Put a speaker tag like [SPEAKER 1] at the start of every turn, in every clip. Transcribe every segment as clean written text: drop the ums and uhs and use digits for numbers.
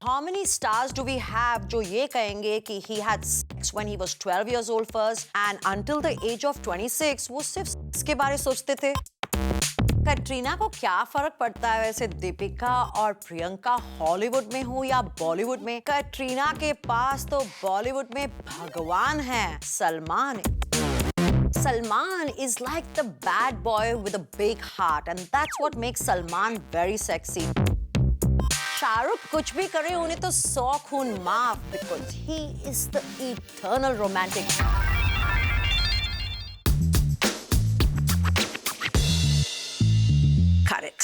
[SPEAKER 1] How many stars do we have जो ये कहेंगे कि he had sex when he was 12 years old first and until the age of 26 वो सिर्फ sex के बारे सोचते थे? कटरीना को क्या फर्क पड़ता है वैसे दीपिका और प्रियंका हॉलीवुड में हो या बॉलीवुड में? कटरीना के पास तो बॉलीवुड में भगवान है, Salman. Salman is like the bad boy with a big heart and that's what makes Salman very sexy. Shahrukh कुछ भी करे उन्हें तो 100 खून माफ because he is the eternal romantic. Cut it.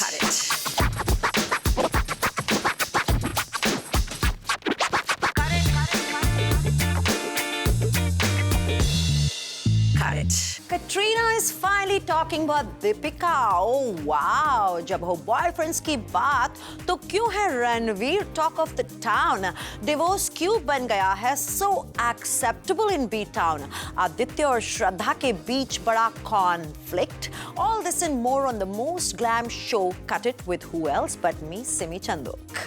[SPEAKER 1] Katrina is finally talking about Deepika. Oh wow! जब हो boyfriends की बात तो क्यों है Ranveer talk of the town? Divorce क्यों बन गया है so acceptable in B town? Aditya और श्रद्धा के बीच बड़ा conflict. All this and more on the most glam show Cut It with who else but me, Simi Chandok.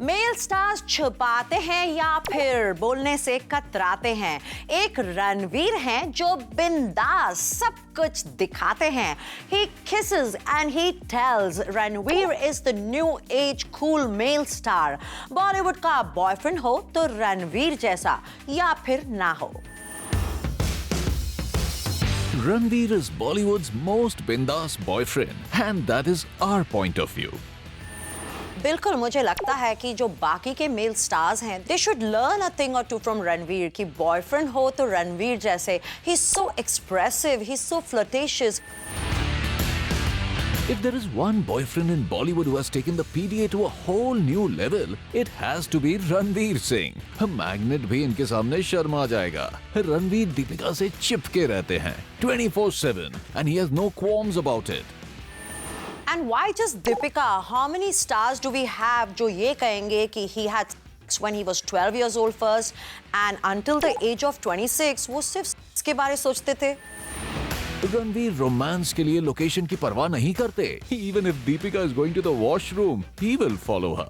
[SPEAKER 1] Male stars छुपाते हैं या फिर बोलने से कतराते हैं? एक रणवीर हैं जो बिंदास सब कुछ दिखाते हैं. He kisses and he tells Ranveer is the new age cool male star. Bollywood का बॉयफ्रेंड हो तो रणवीर जैसा या फिर ना हो.
[SPEAKER 2] Ranveer is Bollywood's most bindaas boyfriend and that is our point of view.
[SPEAKER 1] बिल्कुल मुझे लगता है कि जो बाकी के मेल स्टार्स हैं they should learn a thing और टू फ्रॉम रणवीर कि बॉयफ्रेंड हो तो रणवीर जैसे. He is so expressive, he is so flirtatious.
[SPEAKER 2] If there is one boyfriend in Bollywood who has taken the PDA to a whole new level, it has to be Ranveer Singh. Magnet भी इनके सामने शर्मा जाएगा. रणवीर दीपिका से चिपके रहते हैं 24/7 and he has no qualms about it.
[SPEAKER 1] And why just Deepika? How many stars do we have जो ये कहेंगे कि he had sex when he was 12 years old first and until the age of 26 वो सिर्फ इसके बारे सोचते थे?
[SPEAKER 2] रणवीर रोमांस के लिए लोकेशन की परवाह नहीं करते. Even if Deepika is going to the washroom, he will follow her.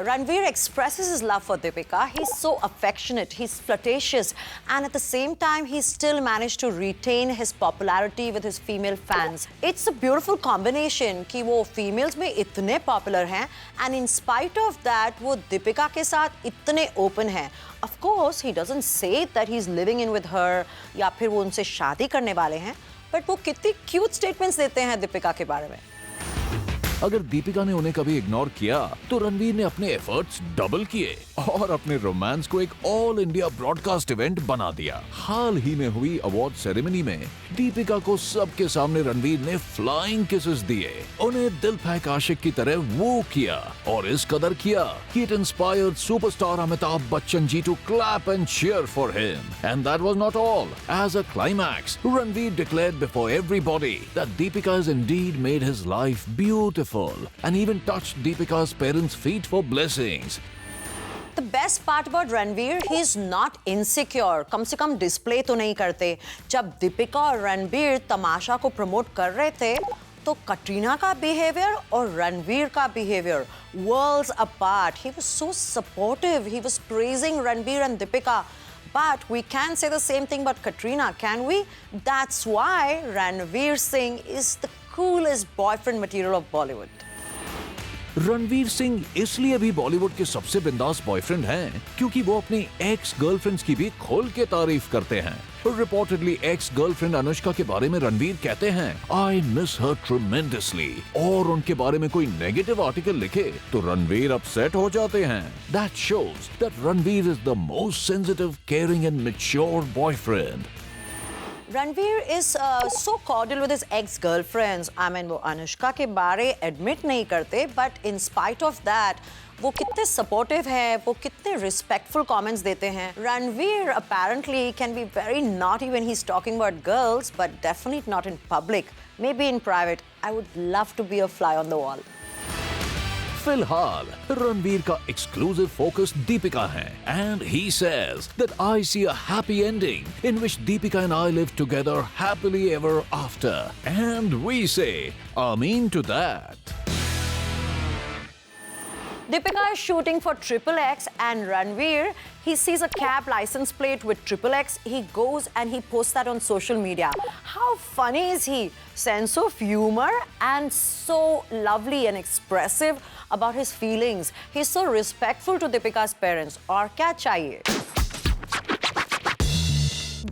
[SPEAKER 1] Ranveer expresses his love for Deepika. He's so affectionate, he's flirtatious, and at the same time, he still managed to retain his popularity with his female fans. It's a beautiful combination कि वो females में इतने popular हैं, and in spite of that, वो Deepika के साथ इतने open हैं. Of course, he doesn't say that he's living in with her या फिर वो उनसे शादी करने वाले हैं, but वो कितनी cute statements देते हैं Deepika के बारे में.
[SPEAKER 2] अगर दीपिका ने उन्हें कभी इग्नोर किया तो रणवीर ने अपने एफर्ट्स डबल किए और अपने रोमांस को एक ऑल इंडिया ब्रॉडकास्ट इवेंट बना दिया. हाल ही में हुई अवार्ड सेरेमनी में दीपिका को सबके सामने रणवीर ने फ्लाइंग किसेस दिए, उन्हें दिल फेंक आशिक की तरह वो किया और इस कदर किया कि it inspired superstar Amitabh Bachchan ji to clap and cheer for him. And that was not all. As a climax, Ranveer declared before everybody that Deepika has indeed made his life beautiful. And even touched Deepika's parents' feet for blessings.
[SPEAKER 1] The best part about Ranveer, he's not insecure. कम से कम display तो नहीं करते. जब दीपिका और रणवीर तमाशा को promote कर रहे थे तो कटरीना का बिहेवियर और रणवीर का behaviour worlds apart. He was so supportive. He was praising Ranveer and Deepika. But we can't say the same thing about Katrina, can we? That's why Ranveer Singh is the coolest boyfriend material of Bollywood.
[SPEAKER 2] Ranveer Singh इसलिए भी बॉलीवुड के सबसे बिंदास boyfriend हैं क्योंकि वो अपनी x girlfriends की भी खोल के तारीफ करते हैं. रिपोर्टेडली एक्स गर्लफ्रेंड अनुष्का के बारे में रणवीर कहते हैं आई मिस हर ट्रेमेंडसली, और उनके बारे में कोई नेगेटिव आर्टिकल लिखे तो रणवीर अपसेट हो जाते हैं. That shows that Ranveer is the most sensitive, caring and mature boyfriend.
[SPEAKER 1] Ranveer is so cordial with his ex-girlfriends. I mean, वो अनुष्का के बारे admit नहीं करते, but in spite of that, वो कितने supportive है, वो कितने respectful comments देते हैं. Ranveer apparently can be very naughty when he's talking about girls, but definitely not in public. Maybe in private. I would love to be a fly on the wall.
[SPEAKER 2] फिलहाल रणवीर का exclusive focus Deepika है and he says that I see a happy ending in which Deepika and I live together happily ever after, and we say Amin to that.
[SPEAKER 1] Deepika is shooting for XXX and Ranveer, he sees a cab license plate with XXX. He goes and he posts that on social media. How funny is he? Sense of humor and so lovely and expressive about his feelings. He's so respectful to Deepika's parents. और क्या चाहिए?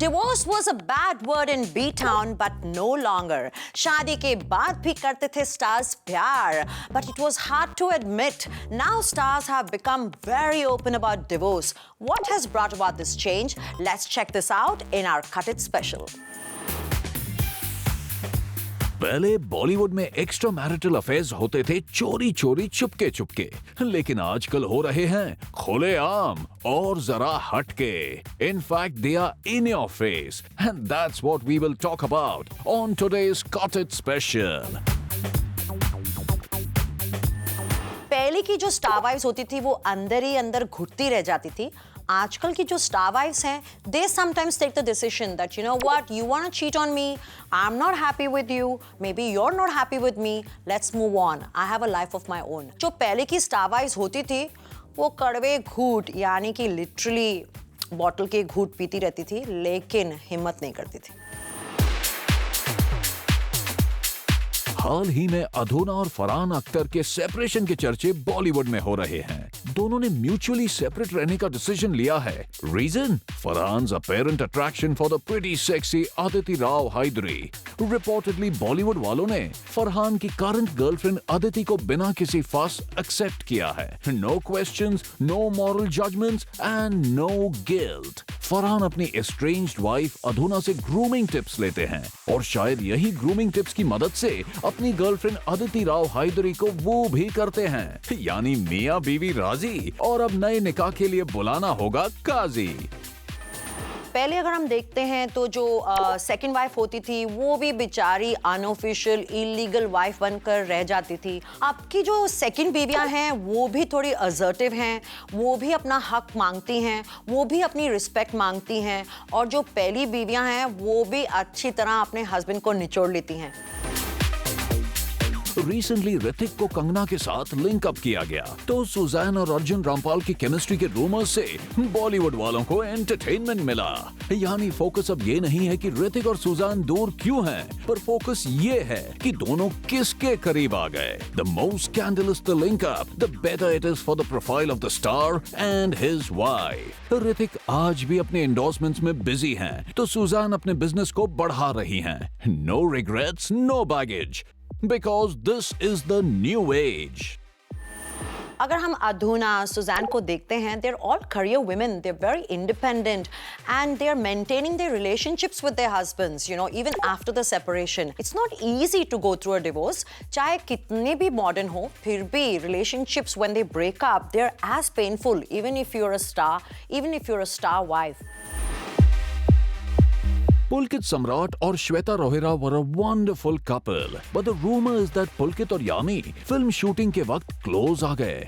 [SPEAKER 1] Divorce was a bad word in B-Town, but no longer. शादी के बाद भी करते थे stars प्यार, but it was hard to admit. Now stars have become very open about divorce. What has brought about this change? Let's check this out in our Cut It special.
[SPEAKER 2] पहले बॉलीवुड में extra marital affairs होते थे चोरी चोरी चुपके चुपके, लेकिन आजकल हो रहे हैं खुलेआम और जरा हटके. In fact they are in your face and that's what we will talk about on today's cut it special.
[SPEAKER 1] पहले की जो स्टार वाइव्स होती थी वो अंदर ही अंदर घुटती रह जाती थी. आजकल की जो स्टार वाइव्स हैं, they sometimes take the decision that you know what, you want to cheat on me, I'm not happy with you, maybe you're not happy with me, let's move on, I have a life of my own. जो पहले की star wives होती थी वो कड़वे घूंट यानी कि लिटरली बॉटल के घूंट पीती रहती थी, लेकिन हिम्मत नहीं करती थी.
[SPEAKER 2] हाल ही में अधूना और फरहान अख्तर के सेपरेशन के चर्चे बॉलीवुड में हो रहे हैं. दोनों ने म्यूचुअली सेपरेट रहने का डिसीजन लिया है. Reason? Farhan's apparent attraction for the pretty sexy Aditi Rao Hydari. Reportedly Bollywood वालों ने फरहान की करंट गर्लफ्रेंड अदिति को बिना किसी फस एक्सेप्ट किया है. No questions, no moral judgments and no guilt. Farhan अपनी एस्ट्रेंज्ड वाइफ अधूना से ग्रूमिंग टिप्स लेते हैं और शायद यही ग्रूमिंग टिप्स की मदद से अपनी गर्लफ्रेंड अदिति राव हायदरी को वो भी करते हैं. यानी मियां बीवी राजी और अब नए निकाह के लिए बुलाना होगा काजी.
[SPEAKER 1] पहले अगर हम देखते हैं तो जो सेकंड वाइफ होती थी वो भी बेचारी अनऑफिशियल इलीगल वाइफ बनकर रह जाती थी. अब की जो सेकंड बीवियां हैं वो भी थोड़ी असर्टिव हैं, वो भी अपना हक मांगती हैं, वो भी अपनी रिस्पेक्ट मांगती हैं, और जो पहली बीवियां हैं वो भी अच्छी तरह अपने हस्बैंड को निचोड़ लेती हैं.
[SPEAKER 2] रिसेंटली ऋतिक को कंगना के साथ लिंक अप किया गया तो सुजैन और अर्जुन रामपाल की केमिस्ट्री के रूमर्स से बॉलीवुड वालों को एंटरटेनमेंट मिला. यानी फोकस अब ये नहीं है कि ऋतिक और सुजैन दूर क्यों हैं, पर फोकस ये है कि दोनों किसके करीब आ गए. The more scandalous the link up, the better it is for the profile of the star and his wife. Hrithik आज भी अपने एंडोर्समेंट्स में बिजी हैं, तो सुजैन अपने बिजनेस को बढ़ा रही हैं. No regrets, no baggage. Because this is the new age.
[SPEAKER 1] अगर हम अधूना, सुजैन को देखते हैं, they're all career women, they're very independent and they're maintaining their relationships with their husbands, you know, even after the separation. It's not easy to go through a divorce. चाहे कितने भी modern हो, फिर भी relationships when they break up, they're as painful, even if you're a star, even if you're a star wife.
[SPEAKER 2] Pulkit Samrat और Shweta Rohira were a wonderful couple, but the rumor is that Pulkit और यामी film shooting के वक्त close आ गए.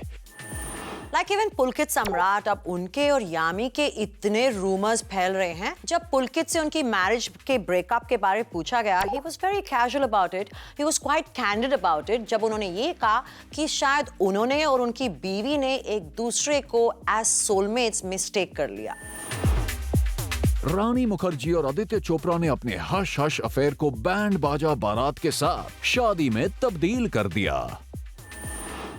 [SPEAKER 1] Like even Pulkit Samrat, अब उनके और यामी के इतने रूमर्स फैल रहे हैं. जब पुलकित से उनकी मैरिज के ब्रेकअप के बारे में पूछा गया, he was very casual about it. He was quite candid about it. जब उन्होंने ये कहा कि शायद उन्होंने और उनकी बीवी ने एक दूसरे को as soulmates मिस्टेक कर लिया.
[SPEAKER 2] रानी मुखर्जी और आदित्य चोपड़ा ने अपने हश हश अफेयर को बैंड बाजा बारात के साथ शादी में तब्दील कर दिया.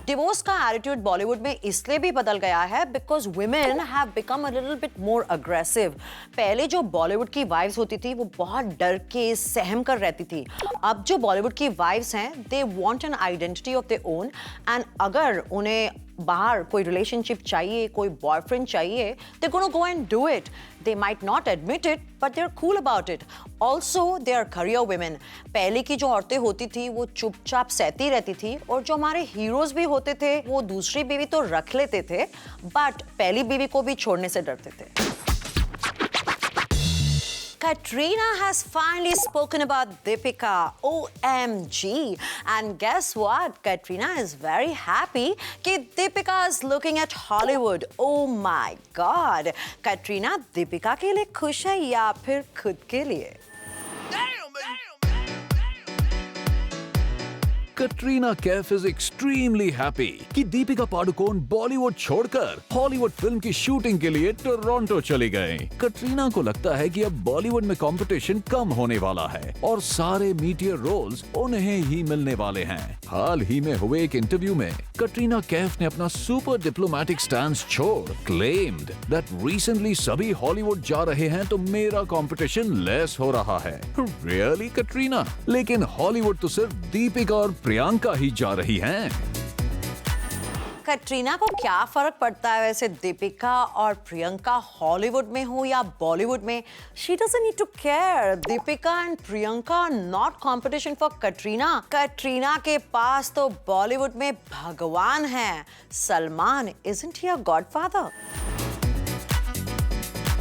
[SPEAKER 1] डिवोर्स का एटीट्यूड बॉलीवुड में इसलिए भी बदल गया है because women have become a little bit more aggressive. पहले जो बॉलीवुड की वाइफ्स होती थी वो बहुत डर के सहम कर रहती थी. अब जो बॉलीवुड की वाइफ्स हैं they want an identity of their own, and अगर उन्हें बाहर कोई रिलेशनशिप चाहिए, कोई बॉयफ्रेंड चाहिए, they're gonna go and do it. They might not admit it, but they're cool about it. Also, they are career women. पहले की जो औरतें होती थी वो चुपचाप सहती रहती थी, और जो हमारे हीरोज भी होते थे वो दूसरी बीवी तो रख लेते थे, बट पहली बीवी को भी छोड़ने से डरते थे. Katrina has finally spoken about Deepika. OMG. And guess what? Katrina is very happy that Deepika is looking at Hollywood. Oh my God. Katrina Deepika के लिए खुश है या फिर खुद के लिए?
[SPEAKER 2] Katrina Kaif is extremely happy कि दीपिका पादुकोण बॉलीवुड छोड़कर हॉलीवुड फिल्म की शूटिंग के लिए टोरंटो चली गईं। कटरीना को लगता है कि अब बॉलीवुड में कंपटीशन कम होने वाला है और सारे मीटियर रोल्स उन्हें ही मिलने वाले हैं। हाल ही में हुए एक इंटरव्यू में कटरीना कैफ ने अपना सुपर डिप्लोमेटिक स्टैंस छोड़ क्लेम्ड दैट रिसेंटली सभी हॉलीवुड जा रहे हैं तो मेरा कंपटीशन लेस हो रहा है। रियली कटरीना? लेकिन हॉलीवुड तो सिर्फ दीपिका और प्रियंका ही जा रही हैं।
[SPEAKER 1] कटरीना को क्या फर्क पड़ता है वैसे दीपिका और प्रियंका हॉलीवुड में हो या बॉलीवुड में? She doesn't need to care. Deepika and Priyanka not competition for Katrina. Katrina के पास तो बॉलीवुड में भगवान है, Salman. Isn't he a godfather?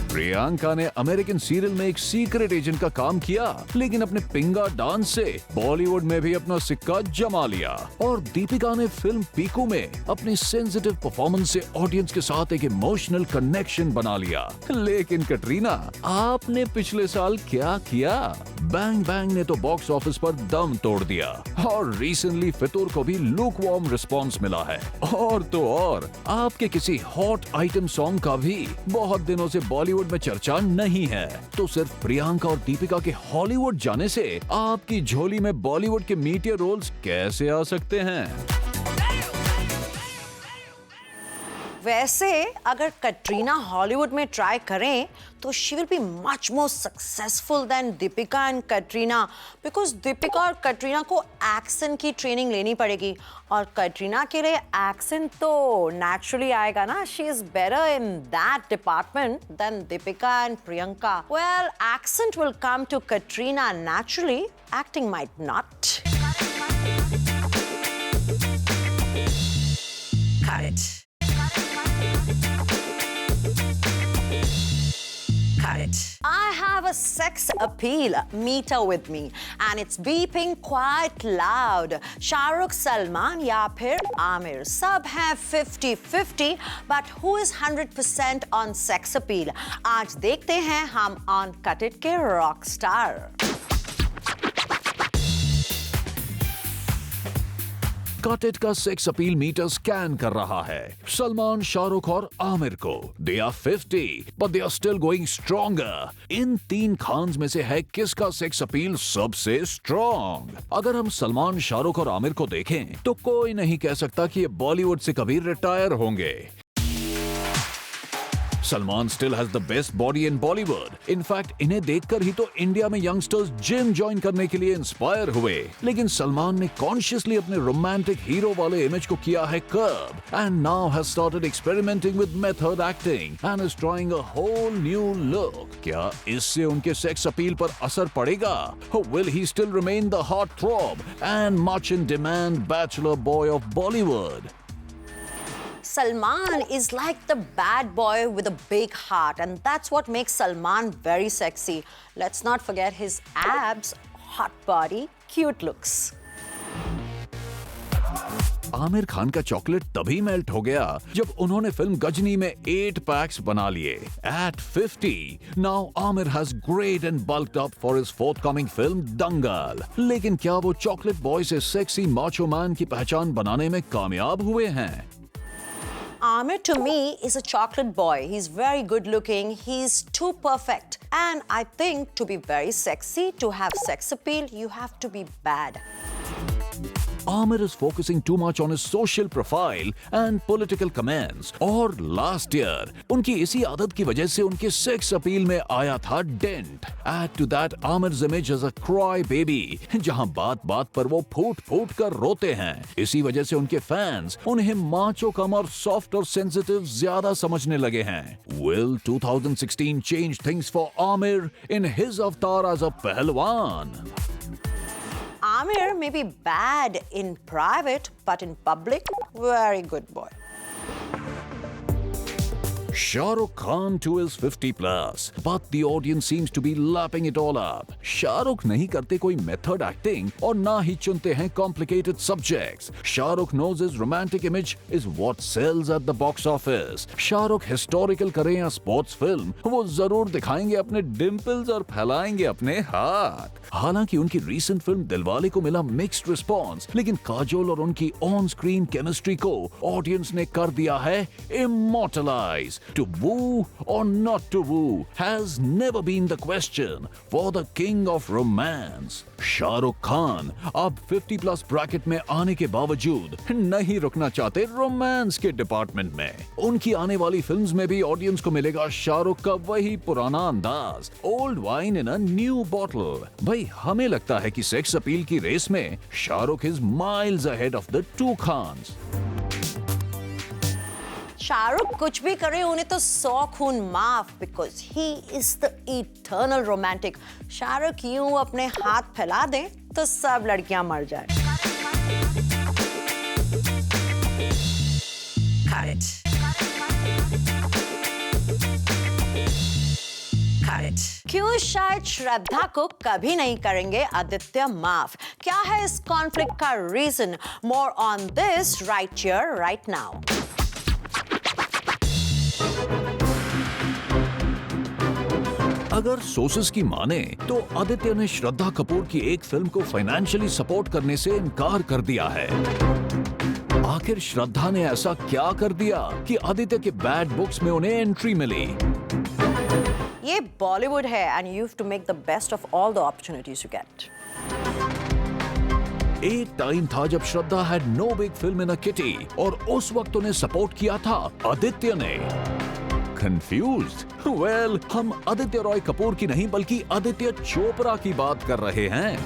[SPEAKER 2] Priyanka ने अमेरिकन सीरियल में एक सीक्रेट एजेंट का काम किया, लेकिन अपने पिंगा डांस से बॉलीवुड में भी अपना सिक्का जमा लिया। और दीपिका ने फिल्म पीकू में अपनी सेंसिटिव परफॉर्मेंस से ऑडियंस के साथ एक इमोशनल कनेक्शन बना लिया। लेकिन कटरीना, आपने पिछले साल क्या किया? बैंग बैंग ने तो बॉक्स ऑफिस पर दम तोड़ दिया और रिसेंटली फितूर को भी लूकवार्म रिस्पॉन्स मिला है। और तो और आपके किसी हॉट आइटम सॉन्ग का भी बहुत दिनों से बॉलीवुड में चर्चा नहीं है। तो सिर्फ प्रियंका और दीपिका के हॉलीवुड जाने से आपकी झोली में बॉलीवुड के मीटियर रोल्स कैसे आ सकते हैं?
[SPEAKER 1] वैसे अगर कटरीना हॉलीवुड में ट्राई करें तो she will be much more successful than Deepika and Katrina, because Deepika और कटरीना को एक्सेंट की ट्रेनिंग लेनी पड़ेगी और कटरीना के लिए एक्सेंट तो नेचुरली आएगा ना। She is better in that department than Deepika and Priyanka. Well, accent will come to Katrina naturally, acting might not. Cut it. I have a sex appeal meter with me and it's beeping quite loud. Shahrukh, Salman या फिर आमिर, सब हैं 50-50, but who is 100% on sex appeal? आज देखते हैं हम on Cut It के rock star.
[SPEAKER 2] Cut it का सेक्स अपील मीटर स्कैन कर रहा है सलमान, शाहरुख और आमिर को। They are 50 but they are still going stronger. इन तीन खान्स में से है किसका सेक्स अपील सबसे स्ट्रॉन्ग? अगर हम सलमान, शाहरुख और आमिर को देखें तो कोई नहीं कह सकता कि ये बॉलीवुड से कभी रिटायर होंगे। Salman still has the best body in Bollywood. In fact इन्हें देखकर ही तो इंडिया में यंगस्टर्स जिम ज्वाइन करने के लिए इंस्पायर हुए। लेकिन सलमान ने कॉन्शियसली अपने रोमांटिक हीरो वाले इमेज को किया है curb and now has started experimenting with method acting and is trying a whole new look. क्या इससे उनके सेक्स अपील पर असर पड़ेगा? Will he still remain the hot throb and much in demand bachelor boy of Bollywood?
[SPEAKER 1] Salman is like the bad boy with a big heart, and that's what makes Salman very sexy. Let's not forget his abs, hot body, cute looks.
[SPEAKER 2] Aamir Khan का chocolate तभी melt हो गया जब उन्होंने film Ghazni में 8 PACS बना लिए। At 50, now Amir has great and bulked up for his forthcoming film Dangal. लेकिन क्या वो चॉकलेट बॉय से सेक्सी माचो मैन की पहचान बनाने में कामयाब हुए हैं?
[SPEAKER 1] Amir to me is a chocolate boy. He's very good looking. He's too perfect. And I think to be very sexy, to have sex appeal, you have to be bad.
[SPEAKER 2] Amir is focusing too much on his social profile and political comments. और last year, उनकी इसी आदत की वजह से उनके सेक्स appeal में आया था dent. Add to that Amir's image as a cry baby, जहां बात बात पर वो फूट फूट कर रोते हैं। इसी वजह से उनके फैंस उन्हें माचो कम और सॉफ्ट और सेंसिटिव ज्यादा समझने लगे हैं। Will 2016 change things for Amir in his avatar as a पहलवान?
[SPEAKER 1] Amir may be bad in private, but in public, very good boy.
[SPEAKER 2] Shahrukh Khan too is 50 plus, but the audience seems to be lapping it all up. Shahrukh नहीं करते कोई method acting और ना ही चुनते हैं complicated subjects. Shahrukh knows his romantic image is what sells at the box office. Shahrukh historical करें या sports film, वो जरूर दिखाएंगे अपने dimples और फैलाएंगे अपने हाथ. हालांकि उनकी recent film दिलवाले को मिला mixed response, लेकिन काजोल और उनकी on-screen chemistry को audience ने कर दिया है immortalize. To woo or not to woo has never been the question for the king of romance. Shahrukh Khan अब 50 प्लस ब्रैकेट में आने के बावजूद नहीं रुकना चाहते रोमांस के डिपार्टमेंट में. उनकी आने वाली फिल्म्स में भी ऑडियंस को मिलेगा शाहरुख का वही पुराना अंदाज, old wine in a new bottle. भाई हमें लगता है कि सेक्स अपील की रेस में Shahrukh is miles ahead of the two Khans.
[SPEAKER 1] Shahrukh कुछ भी करे उन्हें तो 100 खून माफ, because he is the eternal romantic. Shahrukh यूं अपने हाथ फैला दें तो सब लड़कियां मर जाए. क्यों शायद श्रद्धा को कभी नहीं करेंगे आदित्य माफ? क्या है इस कॉन्फ्लिक्ट का reason? More on this right here right now.
[SPEAKER 2] अगर सोर्सेस की माने तो आदित्य ने श्रद्धा कपूर की एक फिल्म को फाइनेंशियली सपोर्ट करने से इनकार कर दिया है. आखिर श्रद्धा ने ऐसा क्या कर दिया कि आदित्य के बैड बुक्स में उन्हें एंट्री मिली?
[SPEAKER 1] ये बॉलीवुड है and you have to make the best of all the opportunities you get.
[SPEAKER 2] एक टाइम था जब Shraddha had no big film in a kitty और उस वक्त उन्हें सपोर्ट किया था आदित्य ने. कंफ्यूज्ड? वेल, हम आदित्य रॉय कपूर की नहीं बल्कि आदित्य चोपड़ा की बात कर रहे हैं.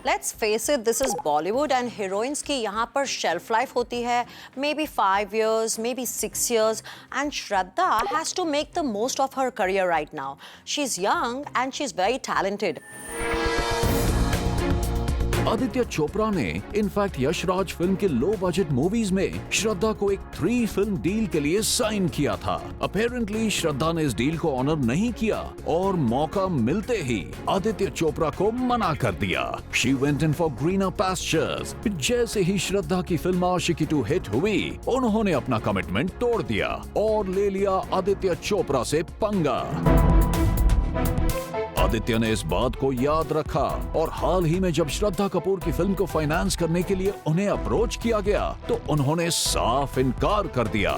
[SPEAKER 1] Let's face it, this is Bollywood and heroines की यहाँ पर shelf life होती है maybe 5 years, maybe 6 years, and Shraddha has to make the most of her career right now. She's young and she's very talented.
[SPEAKER 2] Aditya Chopra ने in fact Yashraj film के low budget movies में श्रद्धा को एक 3 फिल्म डील के लिए sign किया था. अपेरेंटली श्रद्धा ने इस डील को ऑनर नहीं किया और मौका मिलते ही आदित्य चोपड़ा को मना कर दिया. She went in for greener pastures. जैसे ही श्रद्धा की फिल्म आशिकी 2 हिट हुई, उन्होंने अपना कमिटमेंट तोड़ दिया और ले लिया आदित्य चोपड़ा से पंगा. आदित्य ने इस बात को याद रखा और हाल ही में जब श्रद्धा कपूर की फिल्म को फाइनेंस करने के लिए उन्हें अप्रोच किया गया तो उन्होंने साफ इनकार कर दिया.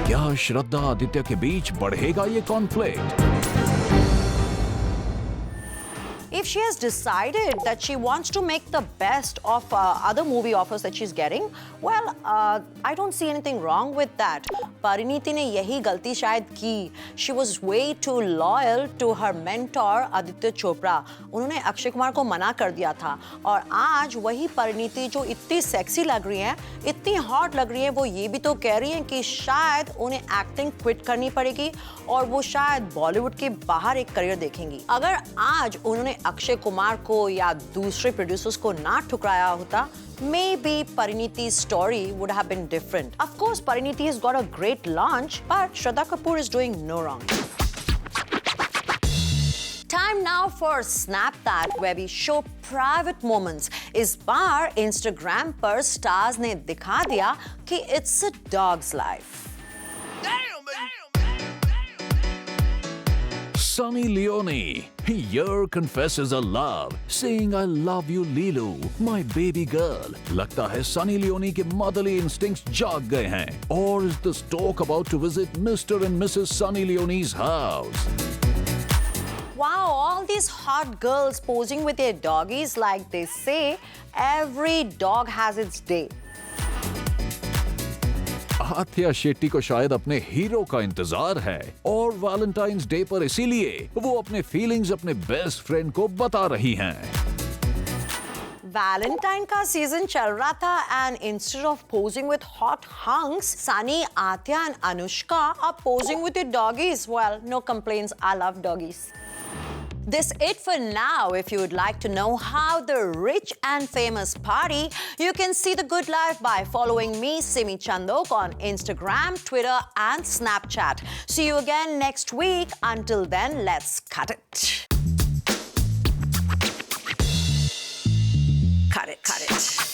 [SPEAKER 2] क्या श्रद्धा आदित्य के बीच बढ़ेगा ये conflict?
[SPEAKER 1] If she has decided that she wants to make the best of other movie offers that she's getting, well, I don't see anything wrong with that. Parineeti ने यही गलती शायद की. She was way too loyal to her mentor Aditya Chopra. उन्होंने अक्षय कुमार को मना कर दिया था और आज वही परिणीति जो इतनी सेक्सी लग रही है, इतनी हॉट लग रही है, वो ये भी तो कह रही है कि शायद उन्हें एक्टिंग क्विट करनी पड़ेगी और वो शायद बॉलीवुड के बाहर एक करियर देखेंगी. अगर आज उन्होंने अक्षय कुमार को या दूसरे प्रोड्यूसर्स को ना ठुकराया होता, maybe Pariniti's story would have been different. Of course, Pariniti has got a great launch, but Shraddha Kapoor is doing no wrong. Time now for Snap That, where we show private moments. इस बार Instagram पर stars ने दिखा दिया कि it's a dog's life.
[SPEAKER 2] Sunny Leone here confesses a love, saying I love you Lilu, my baby girl. लगता है Sunny Leone के motherly instincts जाग गए हैं. Or is the stork about to visit Mr. and Mrs. Sunny Leone's house?
[SPEAKER 1] Wow, all these hot girls posing with their doggies, like they say, every dog has its day.
[SPEAKER 2] Athiya Shetty को शायद अपने hero का इंतजार है और Valentine's day पर इसीलिए वो अपने फीलिंग्स अपने बेस्ट फ्रेंड को बता रही हैं.
[SPEAKER 1] वैलेंटाइन का सीजन चल रहा था and instead of posing with hot hunks, Sunny, Athya and Anushka are posing with their doggies. Well, no complaints. I love doggies. This it for now. If you would like to know how the rich and famous party, you can see The Good Life by following me, Simi Chandok, on Instagram, Twitter, and Snapchat. See you again next week. Until then, let's cut it. Cut it.